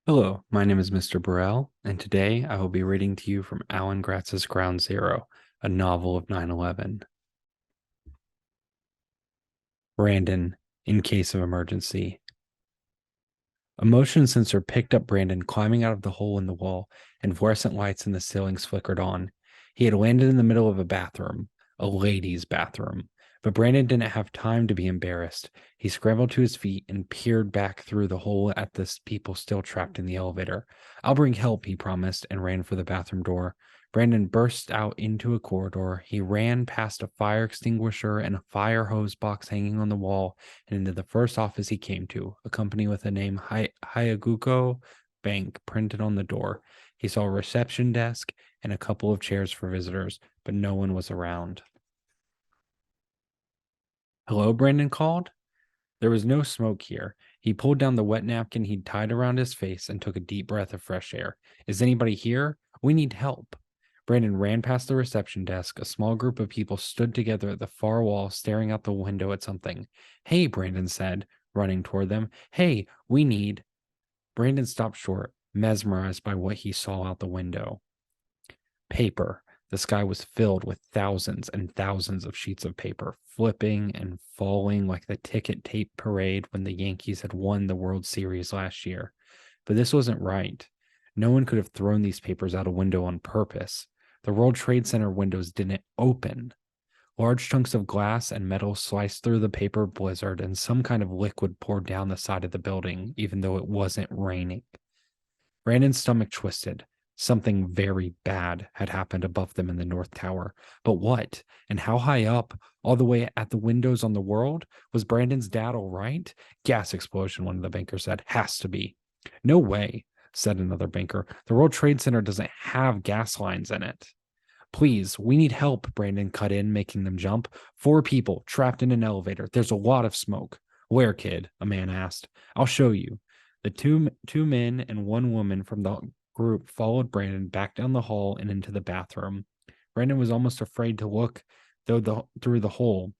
Hello, my name is Mr. Burell, and today I will be reading to you from Alan Gratz's Ground Zero, a novel of 9/11. Brandon, in case of emergency. A motion sensor picked up Brandon climbing out of the hole in the wall, and fluorescent lights in the ceilings flickered on. He had landed in the middle of a bathroom, a ladies' bathroom. But Brandon didn't have time to be embarrassed. He scrambled to his feet and peered back through the hole at the people still trapped in the elevator. "I'll bring help," he promised, and ran for the bathroom door. Brandon burst out into a corridor. He ran past a fire extinguisher and a fire hose box hanging on the wall and into the first office he came to, a company with the name Hayaguko Bank printed on the door. He saw a reception desk and a couple of chairs for visitors, but no one was around. "Hello," Brandon called. There was no smoke here. He pulled down the wet napkin he'd tied around his face and took a deep breath of fresh air. "Is anybody here? We need help." Brandon ran past the reception desk. A small group of people stood together at the far wall, staring out the window at something. "Hey," Brandon said, running toward them. "Hey, we need." Brandon stopped short, mesmerized by what he saw out the window. Paper. The sky was filled with thousands and thousands of sheets of paper, flipping and falling like the ticket tape parade when the Yankees had won the World Series last year. But this wasn't right. No one could have thrown these papers out a window on purpose. The World Trade Center windows didn't open. Large chunks of glass and metal sliced through the paper blizzard, and some kind of liquid poured down the side of the building, even though it wasn't raining. Brandon's stomach twisted. Something very bad had happened above them in the North Tower. But what? And how high up? All the way at the windows on the world? Was Brandon's dad all right? "Gas explosion," one of the bankers said. "Has to be." "No way," said another banker. "The World Trade Center doesn't have gas lines in it." "Please, we need help," Brandon cut in, making them jump. "4 people trapped in an elevator. There's a lot of smoke." "Where, kid?" a man asked. "I'll show you." The two men and one woman from the group followed Brandon back down the hall and into the bathroom. Brandon was almost afraid to look through the hole.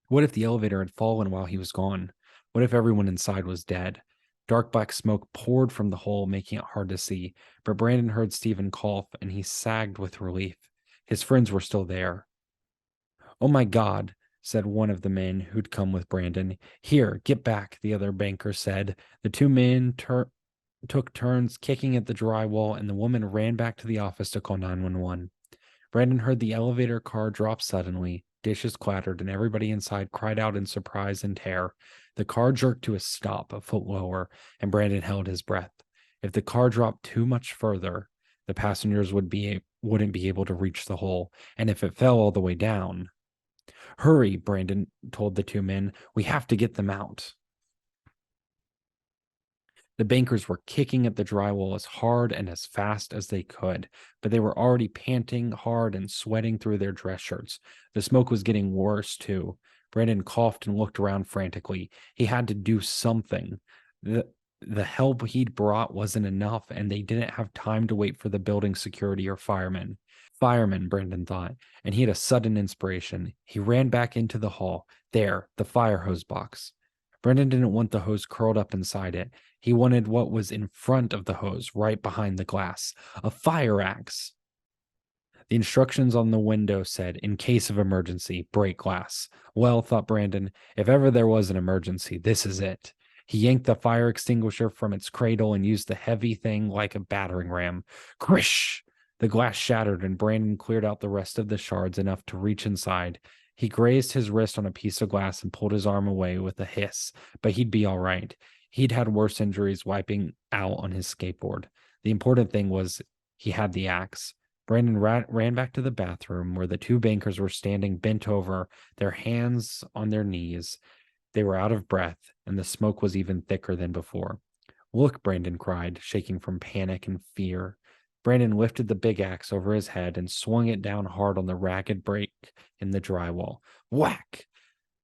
What if the elevator had fallen while he was gone? What if everyone inside was dead? Dark black smoke poured from the hole, making it hard to see. But Brandon heard Stephen cough, and he sagged with relief. His friends were still there. "Oh my God," said one of the men who'd come with Brandon. "Here, get back," the other banker said. The two men took turns kicking at the drywall, and the woman ran back to the office to call 911. Brandon heard the elevator car drop suddenly. Dishes clattered, and everybody inside cried out in surprise and terror. The car jerked to a stop a foot lower, and Brandon held his breath. If the car dropped too much further, the passengers wouldn't be able to reach the hole, and if it fell all the way down. "Hurry," Brandon told the two men. "We have to get them out." The bankers were kicking at the drywall as hard and as fast as they could, but they were already panting hard and sweating through their dress shirts. The smoke was getting worse, too. Brandon coughed and looked around frantically. He had to do something. The help he'd brought wasn't enough, and they didn't have time to wait for the building security or firemen. Firemen, Brandon thought, and he had a sudden inspiration. He ran back into the hall. There, the fire hose box. Brandon didn't want the hose curled up inside it. He wanted what was in front of the hose, right behind the glass. A fire axe. The instructions on the window said, "In case of emergency, break glass." Well, thought Brandon, if ever there was an emergency, this is it. He yanked the fire extinguisher from its cradle and used the heavy thing like a battering ram. Crish! The glass shattered, and Brandon cleared out the rest of the shards enough to reach inside. He grazed his wrist on a piece of glass and pulled his arm away with a hiss, but he'd be all right. He'd had worse injuries wiping out on his skateboard. The important thing was he had the axe. Brandon ran back to the bathroom where the two bankers were standing bent over, their hands on their knees. They were out of breath, and the smoke was even thicker than before. "Look," Brandon cried, shaking from panic and fear. Brandon lifted the big axe over his head and swung it down hard on the ragged break in the drywall. Whack!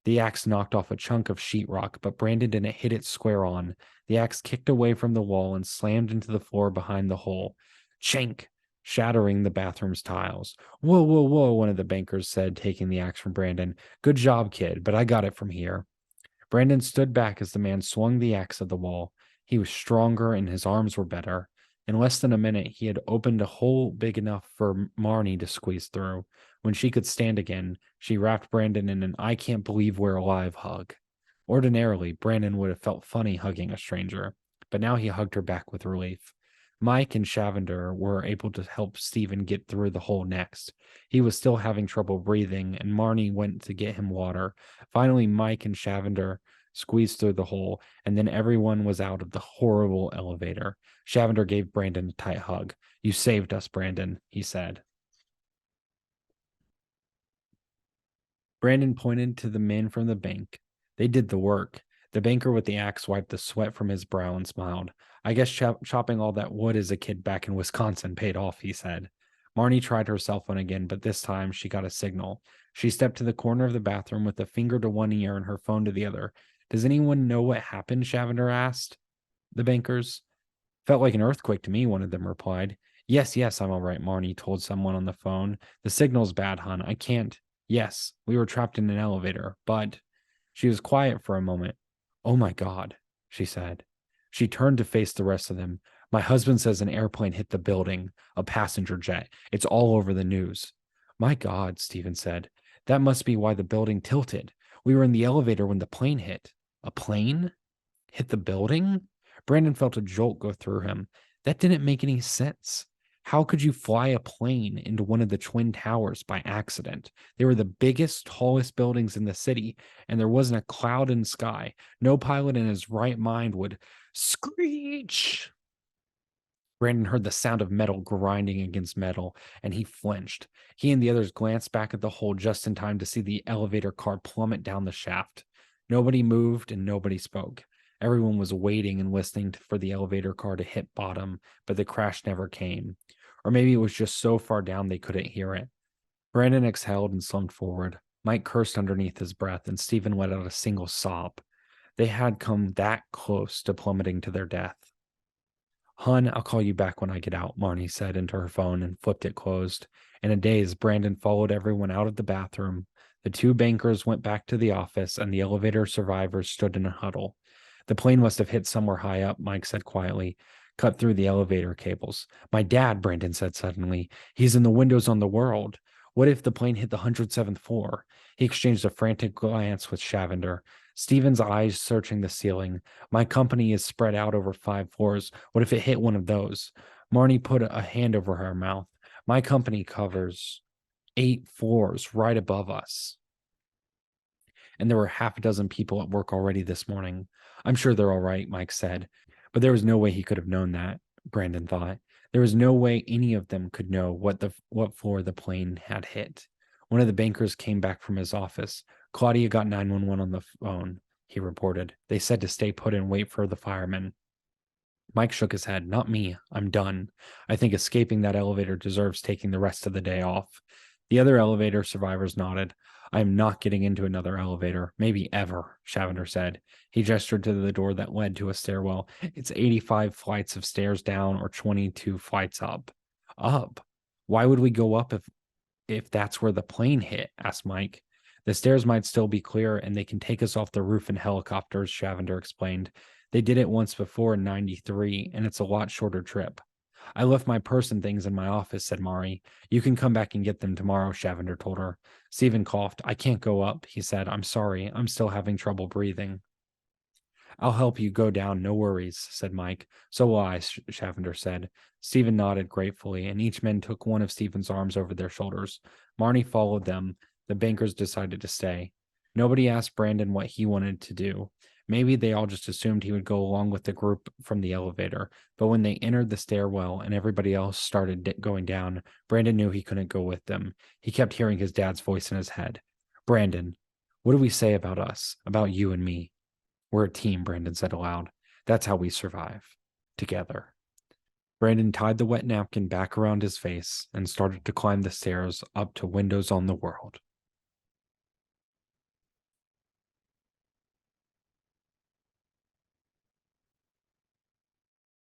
The axe knocked off a chunk of sheetrock, but Brandon didn't hit it square on. The axe kicked away from the wall and slammed into the floor behind the hole. Chink! Shattering the bathroom's tiles. "Whoa, whoa, whoa," one of the bankers said, taking the axe from Brandon. "Good job, kid, but I got it from here." Brandon stood back as the man swung the axe at the wall. He was stronger and his arms were better. In less than a minute, he had opened a hole big enough for Marnie to squeeze through. When she could stand again, she wrapped Brandon in an "I can't believe we're alive" hug. Ordinarily, Brandon would have felt funny hugging a stranger, but now he hugged her back with relief. Mike and Shavender were able to help Stephen get through the hole next. He was still having trouble breathing, and Marnie went to get him water. Finally, Mike and Shavender squeezed through the hole, and then everyone was out of the horrible elevator. Shavender gave Brandon a tight hug. "You saved us, Brandon," he said. Brandon pointed to the men from the bank. They did the work. The banker with the axe wiped the sweat from his brow and smiled. "I guess chopping all that wood as a kid back in Wisconsin paid off," he said. Marnie tried her cell phone again, but this time she got a signal. She stepped to the corner of the bathroom with a finger to one ear and her phone to the other. "Does anyone know what happened?" Shavender asked the bankers. "Felt like an earthquake to me," one of them replied. Yes, I'm all right," Marnie told someone on the phone. "The signal's bad, hon. I can't." "Yes, we were trapped in an elevator, but—" She was quiet for a moment. "Oh my God," she said. She turned to face the rest of them. "My husband says an airplane hit the building, a passenger jet. It's all over the news." "My God," Stephen said. "That must be why the building tilted. We were in the elevator when the plane hit." "A plane hit the building?" Brandon felt a jolt go through him. That didn't make any sense. How could you fly a plane into one of the Twin Towers by accident? They were the biggest, tallest buildings in the city, and there wasn't a cloud in the sky. No pilot in his right mind would screech. Brandon heard the sound of metal grinding against metal, and he flinched. He and the others glanced back at the hole just in time to see the elevator car plummet down the shaft. Nobody moved and nobody spoke. Everyone was waiting and listening for the elevator car to hit bottom, but the crash never came. Or maybe it was just so far down they couldn't hear it. Brandon exhaled and slumped forward. Mike cursed underneath his breath, and Stephen let out a single sob. They had come that close to plummeting to their death. "Hun, I'll call you back when I get out," Marnie said into her phone and flipped it closed. In a daze, Brandon followed everyone out of the bathroom. The two bankers went back to the office, and the elevator survivors stood in a huddle. "The plane must have hit somewhere high up," Mike said quietly. "Cut through the elevator cables." "My dad," Brandon said suddenly. "He's in the windows on the world. What if the plane hit the 107th floor?" He exchanged a frantic glance with Shavender. Stephen's eyes searching the ceiling. "My company is spread out over 5 floors. What if it hit one of those?" Marnie put a hand over her mouth. "My company covers 8 floors right above us. And there were half a dozen people at work already this morning." "I'm sure they're all right," Mike said. But there was no way he could have known that, Brandon thought. There was no way any of them could know what floor the plane had hit. One of the bankers came back from his office. "Claudia got 911 on the phone," he reported. "They said to stay put and wait for the firemen." Mike shook his head. "Not me. I'm done. I think escaping that elevator deserves taking the rest of the day off." The other elevator survivors nodded. "I am not getting into another elevator, maybe ever," Shavender said. He gestured to the door that led to a stairwell. "It's 85 flights of stairs down or 22 flights up." "Up? Why would we go up if that's where the plane hit?" asked Mike. "The stairs might still be clear and they can take us off the roof in helicopters," Shavender explained. "They did it once before in 93, and it's a lot shorter trip." "I left my purse and things in my office," said Mari. "You can come back and get them tomorrow," Shavender told her. Stephen coughed. "I can't go up," he said. "I'm sorry. I'm still having trouble breathing." "I'll help you go down, no worries," said Mike. "So will I," Shavender said. Stephen nodded gratefully, and each man took one of Stephen's arms over their shoulders. Marnie followed them. The bankers decided to stay. Nobody asked Brandon what he wanted to do. Maybe they all just assumed he would go along with the group from the elevator. But when they entered the stairwell and everybody else started going down, Brandon knew he couldn't go with them. He kept hearing his dad's voice in his head. "Brandon, what do we say about us, about you and me?" "We're a team," Brandon said aloud. "That's how we survive. Together." Brandon tied the wet napkin back around his face and started to climb the stairs up to windows on the world.